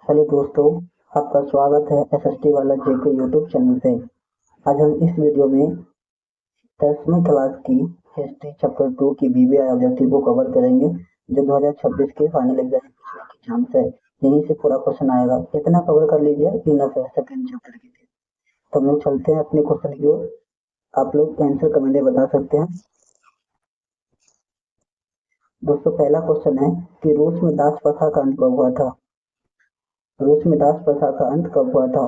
Hello दोस्तों, आपका स्वागत है एसएसटी वाला जेके यूट्यूब चैनल पे। आज हम इस वीडियो में 10वीं क्लास की हिस्ट्री चैप्टर 2 की बीबीआई ऑब्जेक्टिव को कवर करेंगे, जो 2026 के फाइनल एग्जाम की चांस है। यहीं से पूरा क्वेश्चन आएगा, इतना कवर कर लीजिए इनफ है सेकंड चैप्टर के लिए। तो हम लोग चलते हैं अपने क्वेश्चन की ओर। आप लोग आंसर कमेंट में बता सकते हैं। दोस्तों, पहला क्वेश्चन है कि रूस में दास प्रथा का अंत कब हुआ था। रूस में दास प्रथा का अंत कब हुआ था।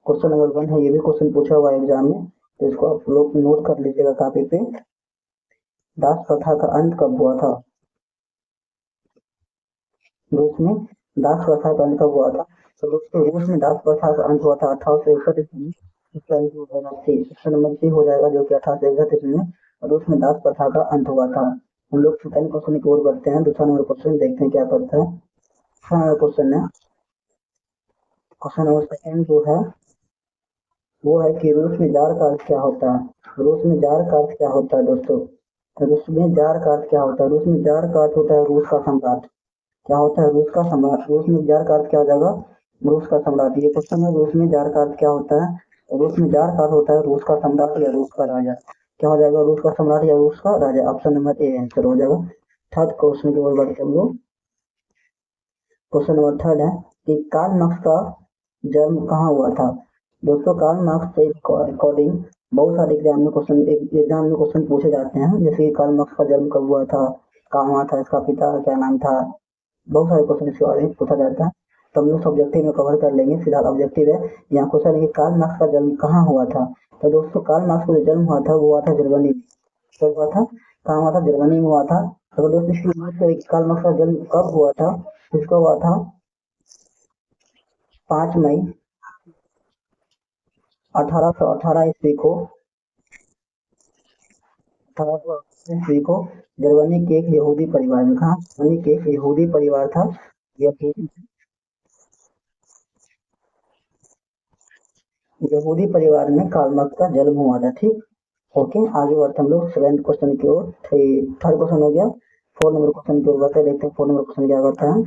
क्वेश्चन नंबर 1 है, ये भी क्वेश्चन पूछा हुआ है एग्जाम में, तो इसको आप लोग नोट कर लीजिएगा कॉपी पे। दास प्रथा का अंत कब हुआ था। रूस में दास प्रथा का अंत कब हुआ था। तो दोस्तों, रूस में दास प्रथा का अंत हुआ था 1861 ईस्वी में। इसका आंसर हो जाएगा सी, ऑप्शन नंबर सी हो जाएगा, जो कि 1861 ईस्वी में रूस में दास प्रथा का अंत हुआ था। हम लोग सेकंड क्वेश्चन की ओर बढ़ते हैं। दूसरा नंबर क्वेश्चन देखते हैं क्या करता है। दूसरा नंबर क्वेश्चन है, क्वेश्चन नंबर सेकंड जो है वो है कि रूस में जार का अर्थ क्या होता है। रूस में जार का अर्थ क्या होता है दोस्तों। रूस में जार का अर्थ क्या होता है। रूस में जार का अर्थ होता है रूस का सम्राट। क्या होता है, रूस का सम्राट। रूस में जार का अर्थ क्या हो जाएगा, रूस का सम्राट। ये क्वेश्चन है, रूस में जार का अर्थ क्या होता है। रूस में जार का अर्थ होता है रूस का सम्राट या रूस का राजा। क्या हो जाएगा, रूस का सम्राट या रूस का राजा। ऑप्शन नंबर ए आंसर हो जाएगा। थर्ड क्वेश्चन की ओर बढ़ते हम लोग। क्वेश्चन नंबर थर्ड है कि कार्ल मार्क्स का जन्म कहाँ हुआ था। दोस्तों, कार्ल मार्क्स के अकॉर्डिंग बहुत सारे एग्जाम में क्वेश्चन पूछे जाते हैं, जैसे कि कार्ल मार्क्स का जन्म कब हुआ था, कहाँ हुआ था, इसका पिता का क्या नाम था। बहुत सारे क्वेश्चन इसके बारे में पूछा जाता है, तो हम लोग सब्जेक्टिव में कवर कर लेंगे। फिलहाल ऑब्जेक्टिव है, यहाँ क्वेश्चन है कि कार्ल मार्क्स का जन्म कहाँ हुआ था। तो दोस्तों, कार्ल मार्क्स का जो जन्म हुआ था वो हुआ था जर्मनी में। कब हुआ था, कहाँ हुआ था, जर्मनी में हुआ था। तो दोस्तों, इसकी बात करें कि कार्ल मार्क्स का जन्म कब हुआ था, इसका हुआ था 5 मई 1818 ईस्वी को। 1818 ईस्वी को जर्मनी के एक यहूदी परिवार में, कहा जर्मनी के एक यहूदी परिवार था, यहूदी परिवार में कार्ल मार्क्स का जन्म हुआ था। ठीक, ओके, आगे बढ़ते हम लोग सेवेंथ क्वेश्चन की ओर। थर्ड क्वेश्चन हो गया। 4 नंबर क्वेश्चन की ओर बढ़ते देखते हैं 4 नंबर क्वेश्चन क्या करता है।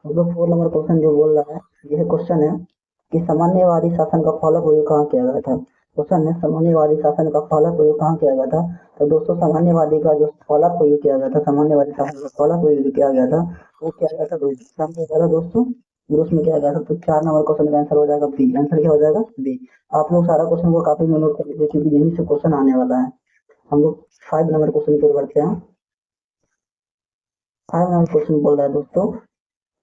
मतलब 4 नंबर क्वेश्चन जो बोल रहा है, यह क्वेश्चन है कि सामान्यवादी शासन का पहला प्रयोग कहाँ किया गया था। क्वेश्चन है, सामान्यवादी शासन का पहला प्रयोग कहाँ किया गया था। तो दोस्तों, सामान्यवादी का जो पहला प्रयोग किया गया था, सामान्यवादी शासन का पहला प्रयोग जो किया गया था वो किया गया था दोस्तों रूस में किया गया था। तो 4 नंबर क्वेश्चन का आंसर हो जाएगा बी। आंसर क्या हो जाएगा, बी। आप लोग सारा क्वेश्चन को काफी में नोट कर लीजिए, क्योंकि यहीं से क्वेश्चन आने वाला है। हम लोग 5 नंबर क्वेश्चन की ओर बढ़ते हैं। 5 नंबर क्वेश्चन बोल रहा है दोस्तों,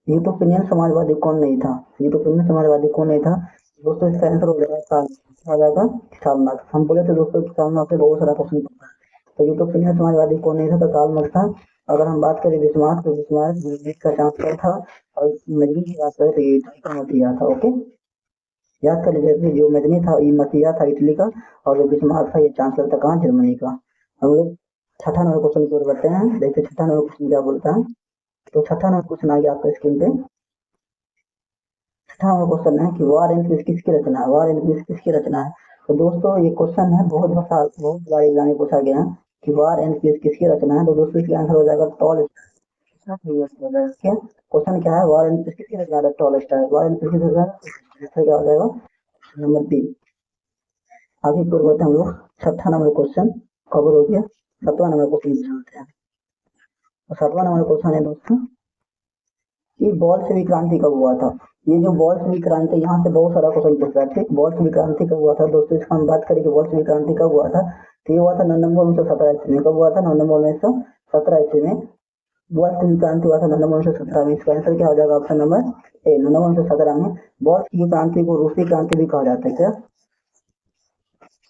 यूटोपियन समाजवादी कौन नहीं था। यूटोपियन समाजवादी कौन नहीं था। दोस्तों, इसका आंसर हो जाएगा आ जाएगा कार्ल मार्क्स। हम बोले थे दोस्तों कार्ल मार्क्स से बहुत सारा क्वेश्चन पूछा है। तो यूटोपियन समाजवादी कौन नहीं था, तो कार्ल मार्क्स था। अगर हम बात करें बिस्मार्क, तो बिस्मार्क का चांसलर था। और मेजनी की बात करें तो ये इटली का मसीहा था। ओके, याद कर लीजिए, जो मेजनी था ये मसीहा था इटली का, और जो बिस्मार्क था ये चांसलर था कहाँ, जर्मनी का। हम लोग छठा नंबर क्वेश्चन की ओर बढ़ते हैं। देखते छठा नंबर क्वेश्चन क्या बोलता है। तो छठा नंबर क्वेश्चन आ गया आपका स्क्रीन पे। छठा नंबर क्वेश्चन है कि वार एंड पीस किसकी रचना है। वार एंड पीस किसकी रचना है। तो दोस्तों, ये क्वेश्चन है बहुत बार एग्जाम में पूछा गया है कि वार एंड पीस किसकी रचना है। तो दोस्तों, इसका आंसर हो जाएगा टॉलस्टॉय। क्या क्वेश्चन क्या है, वार एंड पीस किसकी रचना है, टॉलस्टॉय। वार एंड पीस किसकी रचना है, आंसर क्या हो जाएगा, नंबर बी। आगे की ओर बढ़ते हैं हम लोग। छठा नंबर क्वेश्चन कवर हो गया। 7वां नंबर क्वेश्चन जानते हैं। तो 7वां नंबर क्वेश्चन है दोस्तों कि बॉल्शेविक क्रांति कब हुआ था। ये जो बॉल्शेविक क्रांति, यहाँ से बहुत सारा क्वेश्चन पूछ रहा है। ठीक, बॉल्शेविक क्रांति कब हुआ था दोस्तों, इसका हम बात करें कि बॉल्शेविक क्रांति कब हुआ था। तो ये हुआ था नवंबर 1917 ईस्वी में। कब हुआ था, नवंबर 1917 ईस्वी में बॉल्शेविक क्रांति हुआ था, नवंबर 1917 में। इसका आंसर क्या हो जाएगा, ऑप्शन नंबर ए, नवंबर 1917 में। बॉल्शेविक क्रांति को रूसी क्रांति भी कहा जाता है। क्या,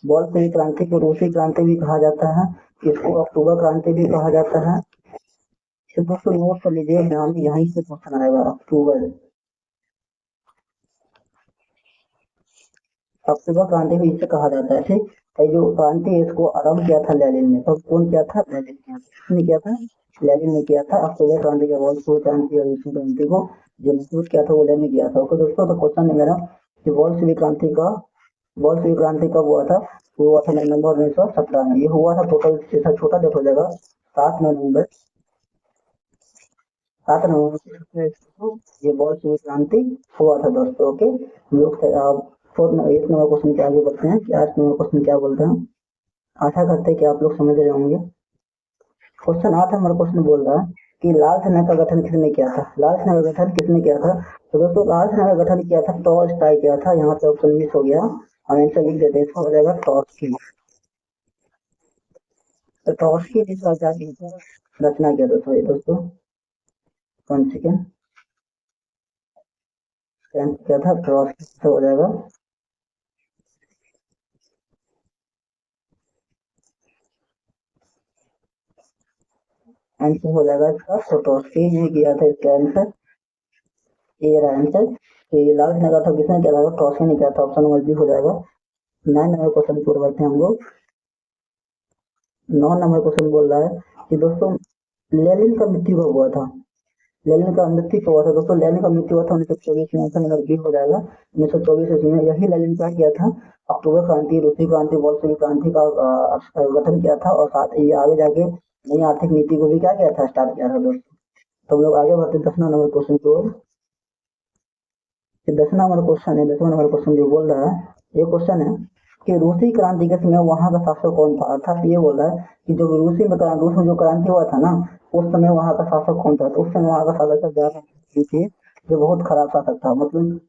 बॉल्शेविक क्रांति को रूसी क्रांति भी कहा जाता है, इसको अक्टूबर क्रांति भी कहा जाता है। तो दोस्तों, नोट कर लीजिए, नाम यहीं से क्वेश्चन आएगा, अक्टूबर। अक्टूबर क्रांति भी इसे कहा जाता है। ठीक, ये जो क्रांति है इसको आरंभ किया था लेनिन ने। तब कौन किया था, लेनिन किसने किया था, लेनिन ने किया था। अक्टूबर क्रांति का बॉल्शेविक क्रांति और रूसी क्रांति को जो महसूस किया था वो लेनिन किया था। ओके दोस्तों, तो क्वेश्चन है मेरा कि बॉल्शेविक क्रांति कब हुआ था। वो हुआ था नवंबर 1917 में। ये हुआ था टोटल, जैसा छोटा देखो जाएगा, 7 नवंबर 7 नवंबर को ये बोल्शेविक क्रांति हुआ था दोस्तों। ओके, हम लोग 8 नंबर क्वेश्चन के आगे बढ़ते हैं कि 8 नंबर क्वेश्चन क्या बोलते हैं। आशा करते हैं कि आप लोग समझ रहे होंगे। क्वेश्चन 8 नंबर क्वेश्चन बोल रहा है कि लाल सेना का गठन किसने किया था। लाल सेना का गठन किसने किया था? तो दोस्तों लाल सेना का गठन किया था टॉलस्टॉय किया था। यहाँ पे ऑप्शन मिस हो गया, हम आंसर लिख देते हैं, इसका हो जाएगा ट्रॉट्स्की। तो ट्रॉट्स्की ने इसका क्या किया था, रचना किया था। सॉरी दोस्तों, 1 सेकेंड, किया था ट्रॉट्स्की से हो जाएगा। आंसर हो जाएगा इसका, तो ट्रॉट्स्की ने किया था इसका आंसर। ये रहा आंसर कि लाल सेना का गठन किसने किया था, ट्रॉट्स्की ने किया था। ऑप्शन नंबर बी हो जाएगा। 9 नंबर क्वेश्चन की ओर बढ़ते हैं हम लोग। 9 नंबर क्वेश्चन बोल रहा है कि दोस्तों लेनिन का मृत्यु कब हुआ था। लेनिन का मृत्यु कब हुआ था दोस्तों? लेनिन का मृत्यु हुआ था 1924 में। आंसर नंबर बी हो जाएगा। 1924 ईस्वी में यही लेनिन क्या किया था, अक्टूबर क्रांति, रूसी क्रांति, बोल्शेविक क्रांति का गठन किया था, और साथ ही आगे जाके नई आर्थिक नीति को भी क्या किया था, स्टार्ट किया था दोस्तों। तो हम लोग आगे बढ़ते 10 नंबर क्वेश्चन की ओर। 10 नंबर क्वेश्चन है, 10 नंबर क्वेश्चन जो बोल रहा है, ये क्वेश्चन है कि रूसी क्रांति के समय वहां का शासक कौन था। अर्थात ये बोल रहा है कि जब रूस में जो क्रांति हुआ था ना, उस समय वहां का शासक कौन था। तो उस समय वहां का शासक थे, जो बहुत खराब शासक था, मतलब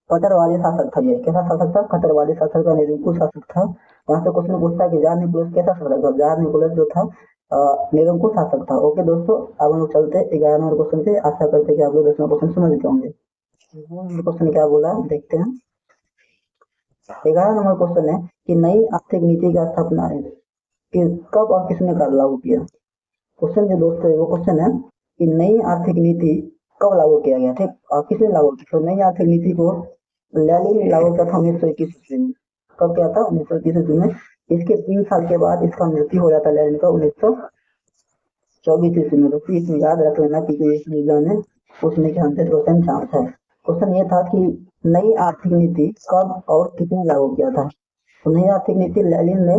कट्टरवादी शासक था। ये कैसा शासक था? कट्टरवादी शासक था, निरंकुश शासक था। वहां से क्वेश्चन पूछता है कि जार निकोलस कैसा शासक था। जार निकोलस जो था निरंकुश शासक था। ओके दोस्तों, अब हम लोग चलते 11 नंबर क्वेश्चन पे। आशा करते हैं कि आप लोग 10वां क्वेश्चन समझ गए होंगे। क्वेश्चन क्या बोला देखते हैं। 11 नंबर क्वेश्चन है कि नई आर्थिक नीति का स्थापना है कि कब और किसने कर लागू किया। क्वेश्चन जो दोस्तों वो क्वेश्चन है कि नई आर्थिक नीति कब लागू किया गया, ठीक, और किसने लागू किया। तो नई आर्थिक नीति को लेनिन ने लागू किया था 1921 ईस्वी में। कब किया था? 1921 ईस्वी में। इसके 3 साल के बाद इसका मृत्यु हो जाता है लेनिन का 1924 ईस्वी में। तो इसमें याद रख लेना कि एग्जाम में पूछने के हमसे क्वेश्चन चांस है। क्वेश्चन ये था कि नई आर्थिक नीति कब और किसने लागू किया था। तो नई आर्थिक नीति लेनिन ने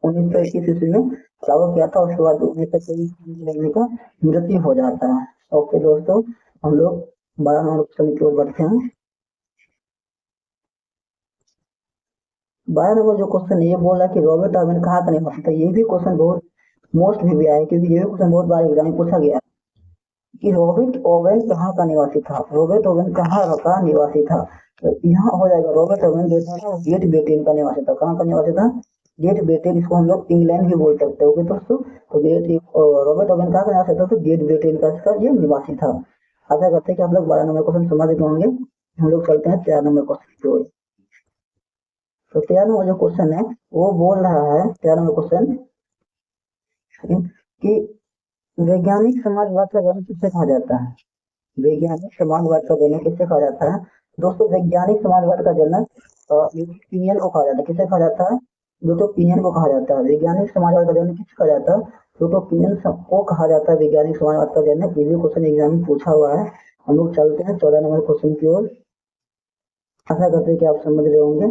1921 ईस्वी में लागू किया था। उसके बाद 1923 में लेनिन का मृत्यु हो जाता है। ओके दोस्तों, हम लोग 12 नंबर क्वेश्चन की ओर बढ़ते हैं। 12 नंबर जो क्वेश्चन है ये बोल रहा है कि रॉबर्ट ऑवेन कहाँ का निवासी था। ये भी क्वेश्चन बहुत मोस्ट भी आया है, क्योंकि ये भी क्वेश्चन बहुत बार एग्जाम में पूछा गया कि रॉबर्ट ओवेन कहाँ का निवासी था। रॉबर्ट ओवेन कहाँ का निवासी था? तो यहाँ हो जाएगा रॉबर्ट ओवेन जो था ना, ग्रेट ब्रिटेन का निवासी था। कहाँ का निवासी था? ग्रेट ब्रिटेन, इसको हम लोग इंग्लैंड भी बोल सकते हो। दोस्तों तो रॉबर्ट ओवेन कहाँ का निवासी था? तो ग्रेट ब्रिटेन का इसका ये निवासी था। आशा करते हैं कि आप लोग 12 नंबर क्वेश्चन समझ गए होंगे। हम लोग चलते हैं 13 नंबर क्वेश्चन की ओर। तो 13 नंबर जो क्वेश्चन है वो बोल रहा है, 13 नंबर क्वेश्चन कि वैज्ञानिक समाजवाद का जन्म किससे कहा जाता है। वैज्ञानिक समाजवाद का जनक किसे कहा जाता है? दोस्तों वैज्ञानिक समाजवाद का जनक यूटोपियन को कहा जाता है। किसे कहा जाता है? यूटोपियन को कहा जाता है। वैज्ञानिक समाजवाद का जनक किसे कहा जाता है? यूटोपियन को कहा जाता है वैज्ञानिक समाजवाद का जनक। ये भी क्वेश्चन एग्जाम में पूछा हुआ है। हम लोग चलते हैं 14 नंबर क्वेश्चन की ओर। आशा करते हैं कि आप समझ रहे होंगे।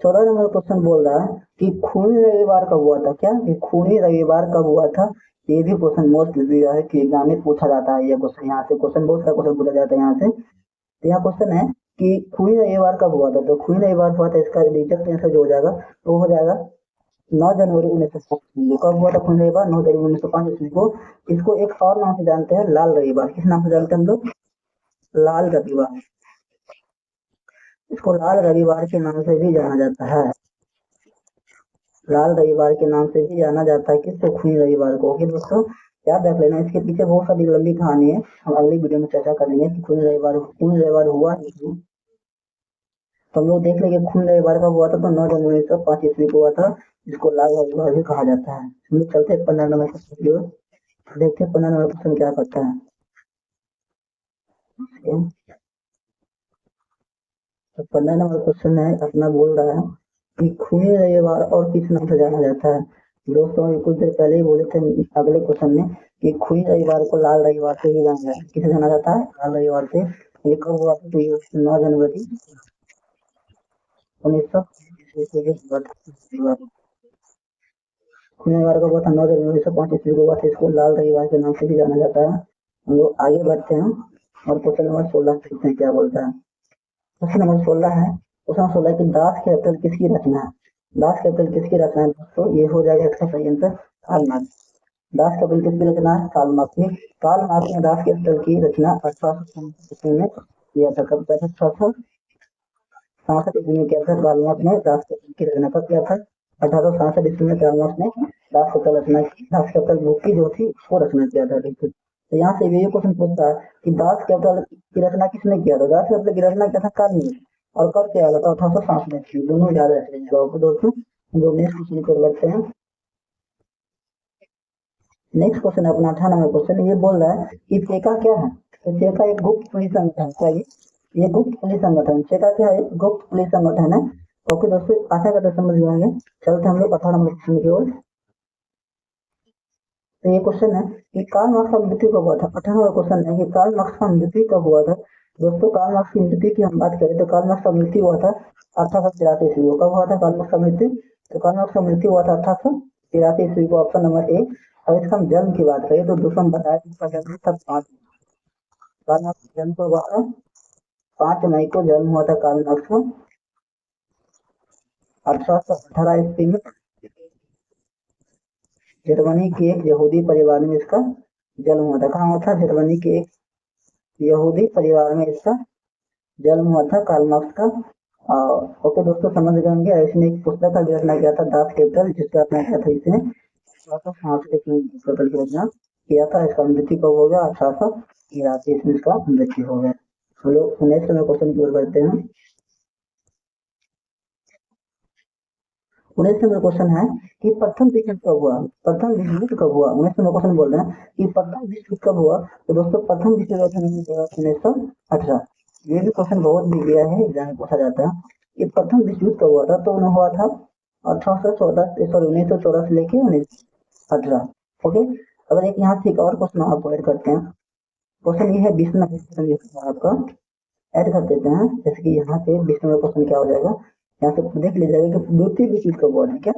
14 नंबर क्वेश्चन बोल रहा है कि खूनी रविवार कब हुआ था। क्या? कि खूनी रविवार कब हुआ था। ये भी क्वेश्चन मोस्ट रिव्यू है कि एग्जाम में पूछा जाता है। ये क्वेश्चन यहाँ से क्वेश्चन बहुत सारा क्वेश्चन पूछा जाता है यहाँ से। तो यहाँ क्वेश्चन है कि खूनी रविवार कब हुआ था। तो खूनी रविवार हुआ था, इसका एग्जैक्ट आंसर जो हो जाएगा तो हो जाएगा 9 जनवरी 1905 को। कब हुआ था खूनी रविवार? 9 जनवरी 1905 ईस्वी को। इसको एक और नाम से जानते हैं, लाल रविवार। किस नाम से जानते हैं हम लोग? लाल रविवार। इसको लाल रविवार के नाम से भी जाना जाता है। लाल रविवार के नाम से भी जाना जाता है किसको? खूनी रविवार को। ओके दोस्तों, याद रख लेना। इसके पीछे बहुत सारी लंबी कहानी है, हम अगली वीडियो में चर्चा करेंगे कि खूनी रविवार हुआ ही क्यों। तो हम लोग देख लेंगे खूनी रविवार कब हुआ था। तो 9 जनवरी 1905 ईस्वी को हुआ था, जिसको लाल रविवार भी कहा जाता है। हम लोग चलते हैं 15 नंबर क्वेश्चन की ओर। देखते हैं 15 नंबर क्वेश्चन क्या करता है। तो 15 नंबर क्वेश्चन है अपना, बोल रहा है कि खूनी रविवार और किस नाम से जाना जाता है। दोस्तों ये कुछ देर पहले ही बोले थे अगले क्वेश्चन में कि खूनी रविवार को लाल रविवार से भी जाना जाता है। किसे जाना जाता है? लाल रविवार से। ये कब हुआ था? तो ये 9 जनवरी 1900। रविवार का हुआ था 9 जनवरी 1905 को हुआ था। इसको लाल रविवार के नाम से भी जाना जाता है। हम लोग आगे बढ़ते हैं और क्वेश्चन नंबर 16 देखते हैं क्या बोलता है। क्वेश्चन नंबर 16 है, क्वेश्चन 16 की दास कैपिटल किसकी रचना है। दास कैपिटल किसकी रचना है दोस्तों, ये हो जाएगा इसका सही answer Karl Marx. Das Kapital किसकी रचना है, कार्ल मार्क्स ने। कार्ल मार्क्स ने दास कैपिटल की रचना 1867 में किया था। कब किया था, 1867 ईस्वी में किया था। कार्ल मार्क्स ने दास कैपिटल की रचना कब किया था, 1867 ईस्वी में कार्ल मार्क्स ने दास कैपिटल रचना की। दास कैपिटल बुक की जो थी उसको रचना किया था। तो यहाँ से ये क्वेश्चन पूछता है कि दास कैपिटल की रचना किसने किया था। दास कैपिटल की रचना किया था कार्ल मार्क्स, और कब किया था, 1867 में। दोनों याद रख लीजिएगा दोस्तों। हम लोग नेक्स्ट क्वेश्चन पर बढ़ते हैं। नेक्स्ट क्वेश्चन अपना 18 नंबर क्वेश्चन, ये बोल रहा है कि चेका क्या है। तो चेका एक गुप्त पुलिस संगठन है। ये गुप्त पुलिस संगठन, चेका क्या है, गुप्त पुलिस संगठन है। ओके दोस्तों, आशा करते समझ जाएंगे। चलते हम लोग 18 नंबर क्वेश्चन की ओर। तो ये क्वेश्चन है कि कार्ल मार्क्स का मृत्यु कब हुआ था। 18वां क्वेश्चन है कि कार्ल मार्क्स का मृत्यु कब हुआ था। दोस्तों कार्ल मार्क्स की मृत्यु की हम बात करें तो कार्ल मार्क्स का मृत्यु हुआ था 1883 ईस्वी को। कब हुआ था कार्ल मार्क्स का मृत्यु, तो कार्ल मार्क्स का मृत्यु हुआ था 1883 ईस्वी को, ऑप्शन नंबर ए। और इसका हम जन्म की बात करें तो दोस्तों बताया इसका जन्म था 5, कार्ल मार्क्स का जन्म हुआ था 5 मई को जन्म हुआ था कार्ल मार्क्स का 1818 ईस्वी में। जर्मनी के एक यहूदी परिवार में इसका जन्म हुआ था। कहाँ हुआ था, जर्मनी के एक यहूदी परिवार में इसका जन्म हुआ था कार्ल मार्क्स का। ओके दोस्तों, समझ जाएंगे। इसने एक पुस्तक का भी रचना किया था, दास कैपिटल, जिसका रचना किया था इसने 1865 में कैपिटल की रचना किया था। इसका मृत्यु कब हो गया, 1883 ईस्वी में इसका मृत्यु हो गया। हम लोग नेक्स्ट में क्वेश्चन की ओर बढ़ते हैं। 19 नंबर क्वेश्चन है कि प्रथम विश्व युद्ध कब हुआ। प्रथम विश्व युद्ध कब हुआ, 19 नंबर क्वेश्चन बोल रहे हैं कि प्रथम विश्व युद्ध कब हुआ। तो दोस्तों प्रथम विश्व युद्ध 1918। ये भी क्वेश्चन बहुत भी गया है, एग्जाम में पूछा जाता है कि प्रथम विश्व युद्ध कब हुआ था। तो हुआ था 1814, सॉरी 1914 से लेके 1918। ओके, अगर एक यहाँ से एक और क्वेश्चन आपको ऐड करते हैं। क्वेश्चन ये है 20 नंबर क्वेश्चन आपका ऐड कर देते हैं। जैसे कि यहाँ पे 20 नंबर क्वेश्चन क्या हो जाएगा, यहाँ से देख लीजिएगा कि द्वितीय विश्व युद्ध कब हुआ था। क्या,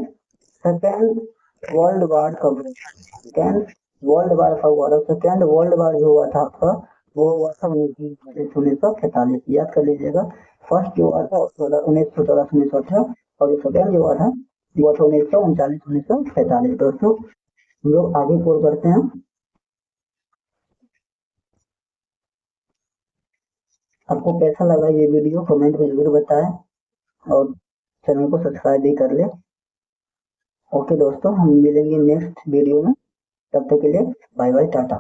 सेकेंड वर्ल्ड वार कब हुआ, सेकेंड वर्ल्ड वार कब हुआ था। सेकेंड वर्ल्ड वार जो हुआ था आपका, वो हुआ था 1945। याद कर लीजिएगा। फर्स्ट जो हुआ था 1914 से 1918, और जो सेकेंड जो हुआ था वो था 1939 1945। दोस्तों हम लोग आगे की ओर बढ़ते हैं। आपको कैसा लगा ये वीडियो कमेंट में जरूर बताएं, और चैनल को सब्सक्राइब भी कर ले। ओके दोस्तों, हम मिलेंगे नेक्स्ट वीडियो में। तब तक के लिए बाय बाय, टाटा।